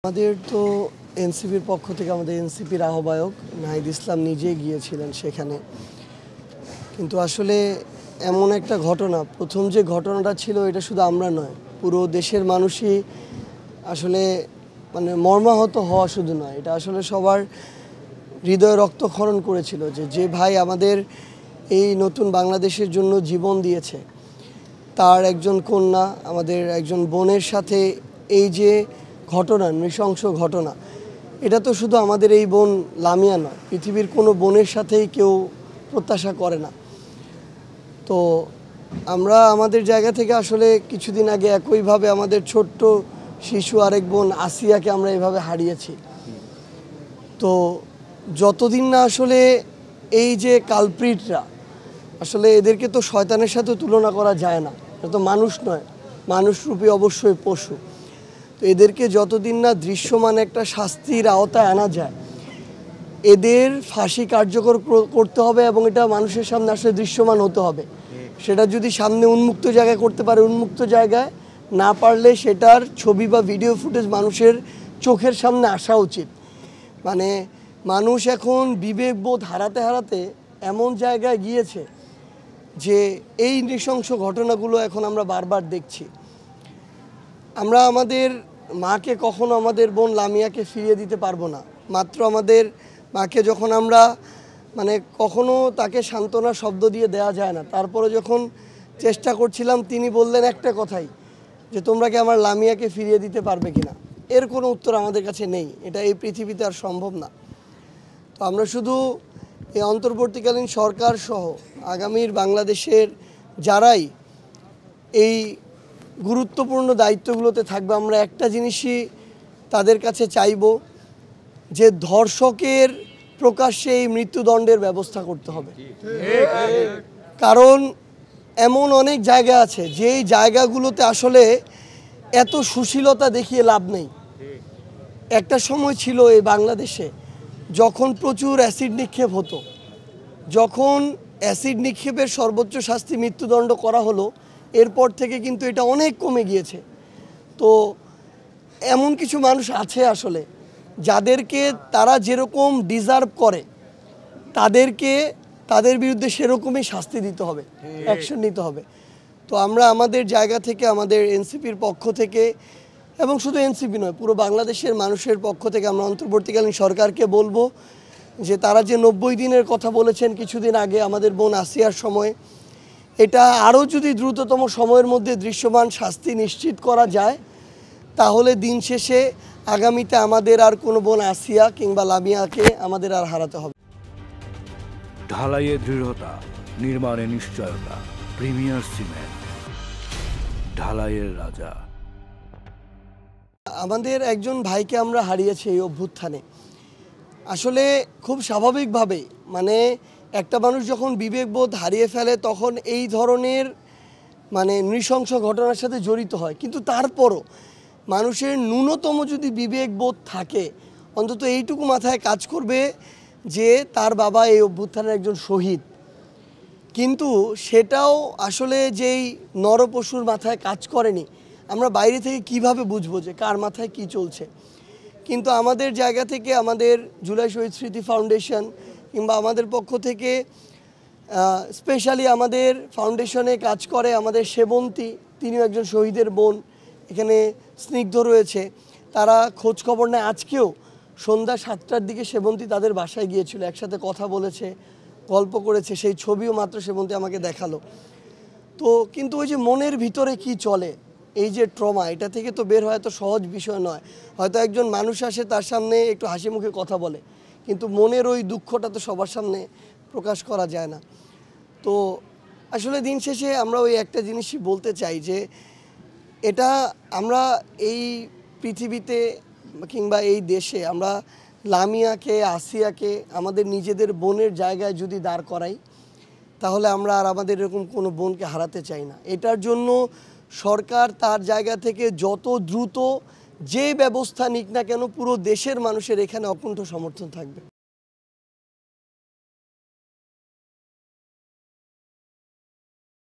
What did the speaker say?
আমাদের তো এনসিপির পক্ষ থেকে আমাদের এনসিপির আহ্বায়ক নাহিদ ইসলাম নিজেই গিয়েছিলেন সেখানে। কিন্তু আসলে এমন একটা ঘটনা, প্রথম যে ঘটনাটা ছিল এটা শুধু আমরা নয়, পুরো দেশের মানুষই আসলে মানে মর্মাহত হওয়া শুধু নয়, এটা আসলে সবার হৃদয়ে রক্তক্ষরণ করেছিল যে ভাই আমাদের এই নতুন বাংলাদেশের জন্য জীবন দিয়েছে, তার একজন কন্যা আমাদের একজন বোনের সাথে এই যে ঘটনা, নৃশংস ঘটনা, এটা তো শুধু আমাদের এই বোন লামিয়া নয়, পৃথিবীর কোনো বোনের সাথেই কেউ প্রত্যাশা করে না। তো আমরা আমাদের জায়গা থেকে আসলে কিছুদিন আগে একইভাবে আমাদের ছোট্ট শিশু আরেক বোন আসিয়াকে আমরা এভাবে হারিয়েছি। তো যতদিন না আসলে এই যে কালপ্রিটরা, আসলে এদেরকে তো শয়তানের সাথে তুলনা করা যায় না, এটা তো মানুষ নয়, মানুষরূপী অবশ্যই পশু। তো এদেরকে যতদিন না দৃশ্যমান একটা শাস্তির আওতায় আনা যায়, এদের ফাঁসি কার্যকর করতে হবে এবং এটা মানুষের সামনে আসলে দৃশ্যমান হতে হবে। সেটা যদি সামনে উন্মুক্ত জায়গায় করতে পারে উন্মুক্ত জায়গায়, না পারলে সেটার ছবি বা ভিডিও ফুটেজ মানুষের চোখের সামনে আসা উচিত। মানে মানুষ এখন বিবেকবোধ হারাতে হারাতে এমন জায়গায় গিয়েছে যে এই নৃশংস ঘটনাগুলো এখন আমরা বারবার দেখছি। আমরা আমাদের মাকে কখনো আমাদের বোন লামিয়াকে ফিরিয়ে দিতে পারবো না। মাত্র আমাদের মাকে যখন আমরা মানে কখনো তাকে সান্ত্বনা শব্দ দিয়ে দেওয়া যায় না, তারপরে যখন চেষ্টা করছিলাম তিনি বললেন একটা কথাই, যে তোমরা কি আমার লামিয়াকে ফিরিয়ে দিতে পারবে কিনা। এর কোনো উত্তর আমাদের কাছে নেই, এটা এই পৃথিবীতে আর সম্ভব না। তো আমরা শুধু এই অন্তর্বর্তীকালীন সরকার সহ আগামীর বাংলাদেশের যারাই এই গুরুত্বপূর্ণ দায়িত্বগুলোতে থাকবে, আমরা একটা জিনিসই তাদের কাছে চাইব, যে ধর্ষকের প্রকাশ্যে এই মৃত্যুদণ্ডের ব্যবস্থা করতে হবে। কারণ এমন অনেক জায়গা আছে যেই জায়গাগুলোতে আসলে এত সুশীলতা দেখিয়ে লাভ নেই। একটা সময় ছিল এই বাংলাদেশে যখন প্রচুর অ্যাসিড নিক্ষেপ হতো, যখন অ্যাসিড নিক্ষেপের সর্বোচ্চ শাস্তি মৃত্যুদণ্ড করা হলো, এরপর থেকে কিন্তু এটা অনেক কমে গিয়েছে। তো এমন কিছু মানুষ আছে আসলে যাদেরকে তারা যেরকম ডিজার্ভ করে, তাদেরকে তাদের বিরুদ্ধে সেরকমই শাস্তি দিতে হবে, অ্যাকশন নিতে হবে। তো আমরা আমাদের জায়গা থেকে আমাদের এনসিপির পক্ষ থেকে, এবং শুধু এনসিপি নয়, পুরো বাংলাদেশের মানুষের পক্ষ থেকে আমরা অন্তর্বর্তীকালীন সরকারকে বলবো যে তারা যে 90 দিনের কথা বলেছেন কিছুদিন আগে আমাদের বোন আসিয়ার সময়, এটা আরও যদি দ্রুততম সময়ের মধ্যে দৃশ্যমান শাস্তি নিশ্চিত করা যায়, তাহলে দিন শেষে আগামীতে আমাদের আর কোনো বোন আসিয়া কিংবা লামিয়াকে আমাদের আর হারাতে হবে। ঢালাইয়ে দৃঢ়তা, নির্মাণে নিশ্চয়তা, প্রিমিয়ার সিমেন্ট, ঢালাইয়ের রাজা। আমাদের একজন ভাইকে আমরা হারিয়েছি এই অভ্যুত্থানে। আসলে খুব স্বাভাবিকভাবে মানে একটা মানুষ যখন বিবেকবোধ হারিয়ে ফেলে তখন এই ধরনের মানে নৃশংস ঘটনার সাথে জড়িত হয়। কিন্তু তারপরও মানুষের ন্যূনতম যদি বিবেকবোধ থাকে, অন্তত এইটুকু মাথায় কাজ করবে যে তার বাবা এই অভ্যুত্থানের একজন শহীদ। কিন্তু সেটাও আসলে যেই নরপশুর মাথায় কাজ করেনি, আমরা বাইরে থেকে কিভাবে বুঝবো যে কার মাথায় কি চলছে। কিন্তু আমাদের জায়গা থেকে আমাদের জুলাই শহীদ স্মৃতি ফাউন্ডেশন কিংবা আমাদের পক্ষ থেকে স্পেশালি আমাদের ফাউন্ডেশনে কাজ করে আমাদের সেবন্তী, তিনিও একজন শহীদের বোন, এখানে স্নিগ্ধ রয়েছে, তারা খোঁজ খবর নেয়। আজকেও সন্ধ্যা 7টার দিকে সেবন্তী তাদের বাসায় গিয়েছিল, একসাথে কথা বলেছে, গল্প করেছে, সেই ছবিও মাত্র সেবন্তী আমাকে দেখালো। তো কিন্তু ওই যে মনের ভিতরে কি চলে, এই যে ট্রমা, এটা থেকে তো বের হওয়া এত সহজ বিষয় নয়। হয়তো একজন মানুষ আসে তার সামনে একটু হাসি মুখে কথা বলে, কিন্তু মনের ওই দুঃখটা তো সবার সামনে প্রকাশ করা যায় না। তো আসলে দিন শেষে আমরা ওই একটা জিনিসই বলতে চাই যে এটা আমরা এই পৃথিবীতে কিংবা এই দেশে আমরা লামিয়াকে, আসিয়াকে আমাদের নিজেদের বোনের জায়গায় যদি দাঁড় করাই, তাহলে আমরা আর আমাদের এরকম কোনো বোনকে হারাতে চাই না। এটার জন্য সরকার তার জায়গা থেকে যত দ্রুত যে ব্যবস্থা নিক না কেন, পুরো দেশের মানুষের এখানে অকুণ্ঠ সমর্থন থাকবে।